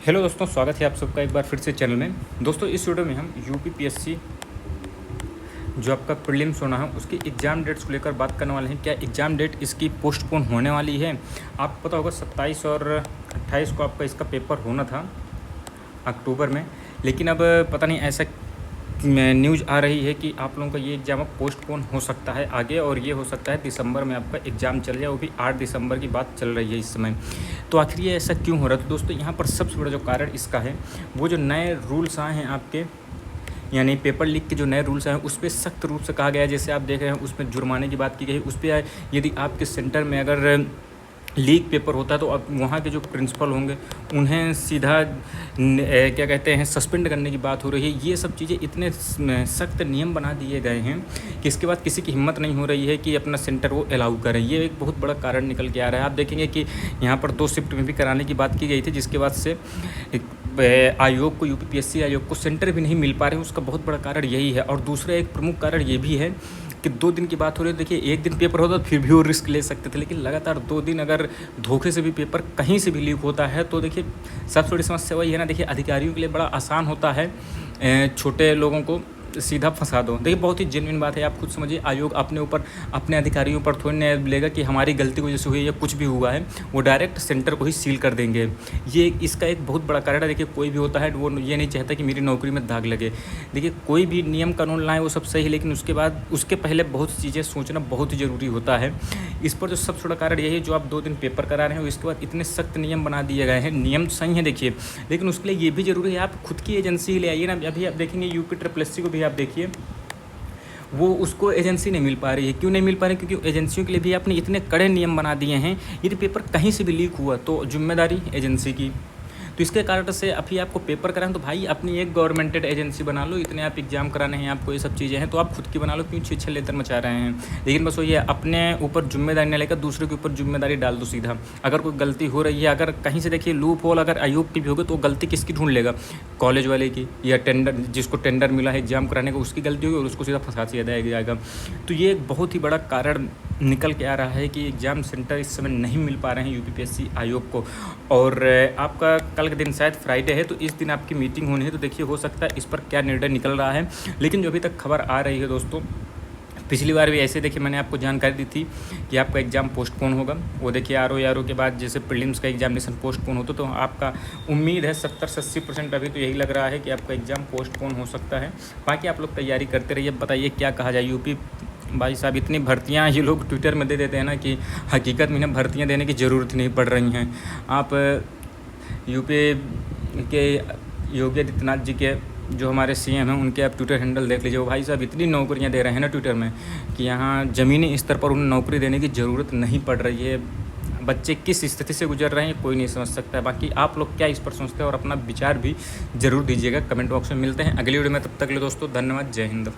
Hello दोस्तों, स्वागत है आप सबका एक बार फिर से चैनल में। दोस्तों इस वीडियो में हम यूपीपीएससी जो आपका प्रीलिम्स होना है उसकी एग्ज़ाम डेट्स को लेकर बात करने वाले हैं। क्या एग्ज़ाम डेट इसकी पोस्टपोन होने वाली है? आपको पता होगा 27 और 28 को आपका इसका पेपर होना था अक्टूबर में, लेकिन अब पता नहीं ऐसा न्यूज़ आ रही है कि आप लोगों का ये एग्ज़ाम अब पोस्टपोन हो सकता है आगे, और ये हो सकता है दिसंबर में आपका एग्ज़ाम चल जाए, वो भी 8 दिसंबर की बात चल रही है इस समय। तो आखिर ये ऐसा क्यों हो रहा है? तो दोस्तों यहाँ पर सबसे बड़ा जो कारण इसका है, वो जो नए रूल्स आए हैं आपके, यानी पेपर लीक के जो नए रूल्स आए हैं उस पर सख्त रूप से कहा गया है। जैसे आप देख रहे हैं उसमें जुर्माने की बात की गई, उस पर यदि आपके सेंटर में अगर लीक पेपर होता है तो अब वहाँ के जो प्रिंसिपल होंगे उन्हें सीधा क्या कहते हैं सस्पेंड करने की बात हो रही है। ये सब चीज़ें इतने सख्त नियम बना दिए गए हैं कि इसके बाद किसी की हिम्मत नहीं हो रही है कि अपना सेंटर वो अलाउ करें। ये एक बहुत बड़ा कारण निकल के आ रहा है। आप देखेंगे कि यहाँ पर 2 शिफ्ट में भी कराने की बात की गई थी, जिसके बाद से आयोग को, यूपीपीएससी आयोग को सेंटर भी नहीं मिल पा रहे हैं। उसका बहुत बड़ा कारण यही है। और दूसरा एक प्रमुख कारण ये भी है कि 2 दिन की बात हो रही है। देखिए, एक दिन पेपर होता फिर भी वो रिस्क ले सकते थे, लेकिन लगातार 2 दिन अगर धोखे से भी पेपर कहीं से भी लीक होता है तो देखिए सबसे बड़ी समस्या वही है ना। देखिए, अधिकारियों के लिए बड़ा आसान होता है छोटे लोगों को सीधा फंसा दो। देखिए, बहुत ही जेन्युइन बात है, आप खुद समझिए। आयोग अपने ऊपर, अपने अधिकारियों पर थोड़ी ना लेगा कि हमारी गलती की वजह से हुई या कुछ भी हुआ है। वो डायरेक्ट सेंटर को ही सील कर देंगे। ये इसका एक बहुत बड़ा कारण है। देखिए, कोई भी होता है वो ये नहीं चाहता कि मेरी नौकरी में दाग लगे। देखिए, कोई भी नियम कानून लाए वो सब सही है, लेकिन उसके बाद उसके पहले बहुत सी चीज़ें सोचना बहुत ही ज़रूरी होता है। इस पर जो सबसे बड़ा कारण यही है, जो आप 2 दिन पेपर करा रहे हैं इसके बाद इतने सख्त नियम बना दिए गए हैं। नियम तो सही है देखिए, लेकिन उसके लिए ये भी ज़रूरी है आप खुद की एजेंसी ले आइए ना। अभी आप देखेंगे यूपीएससी को भी आप देखिए, वो उसको एजेंसी नहीं मिल पा रही है। क्यों नहीं मिल पा रही? क्योंकि एजेंसियों के लिए भी आपने इतने कड़े नियम बना दिए हैं। यदि पेपर कहीं से भी लीक हुआ तो जिम्मेदारी एजेंसी की। तो इसके कारण से अभी आपको पेपर कराएं तो भाई अपनी एक गवर्नमेंटेड एजेंसी बना लो। इतने आप एग्जाम कराने हैं, आपको ये सब चीज़ें हैं तो आप खुद की बना लो। क्यों छीछे लेतर मचा रहे हैं? लेकिन बस वो ये अपने ऊपर जिम्मेदारी न लेकर दूसरे के ऊपर जिम्मेदारी डाल दो सीधा। अगर कोई गलती हो रही है, अगर कहीं से देखिए लूप होल अगर आयोग की भी होगी तो गलती किसकी ढूंढ लेगा? कॉलेज वाले की, या टेंडर जिसको टेंडर मिला है एग्जाम कराने का उसकी गलती होगी और उसको सीधा फंसा दिया जाएगा। तो ये एक बहुत ही बड़ा कारण निकल के आ रहा है कि एग्ज़ाम सेंटर इस समय नहीं मिल पा रहे हैं यूपीपीएससी आयोग को। और आपका कल के दिन शायद फ्राइडे है, तो इस दिन आपकी मीटिंग होनी है। तो देखिए, हो सकता है इस पर क्या निर्णय निकल रहा है। लेकिन जो अभी तक खबर आ रही है दोस्तों, पिछली बार भी ऐसे देखिए मैंने आपको जानकारी दी थी कि आपका एग्ज़ाम पोस्टपोन होगा। वो देखिए आर के बाद जैसे प्रीलिम्स का एग्जामिनेशन पोस्टपोन होता तो आपका उम्मीद है 70 से 80% अभी तो यही लग रहा है कि आपका एग्ज़ाम पोस्टपोन हो सकता है। बाकी आप लोग तैयारी करते रहिए। बताइए क्या कहा जाए। यूपी भाई साहब, इतनी भर्तियां ये लोग ट्विटर में दे देते हैं ना कि हकीकत में इन्हें भर्तियां देने की ज़रूरत नहीं पड़ रही हैं। आप यूपी के योगी आदित्यनाथ जी के जो हमारे सीएम हैं उनके आप ट्विटर हैंडल देख लीजिए। वो भाई साहब इतनी नौकरियां दे रहे हैं ना ट्विटर में कि यहाँ ज़मीनी स्तर पर उन्हें नौकरी देने की ज़रूरत नहीं पड़ रही है। बच्चे किस स्थिति से गुजर रहे हैं कोई नहीं समझ सकता है। बाकी आप लोग क्या इस पर सोचते हैं और अपना विचार भी ज़रूर दीजिएगा कमेंट बॉक्स में। मिलते हैं अगली वीडियो में, तब तक के लिए दोस्तों धन्यवाद। जय हिंद।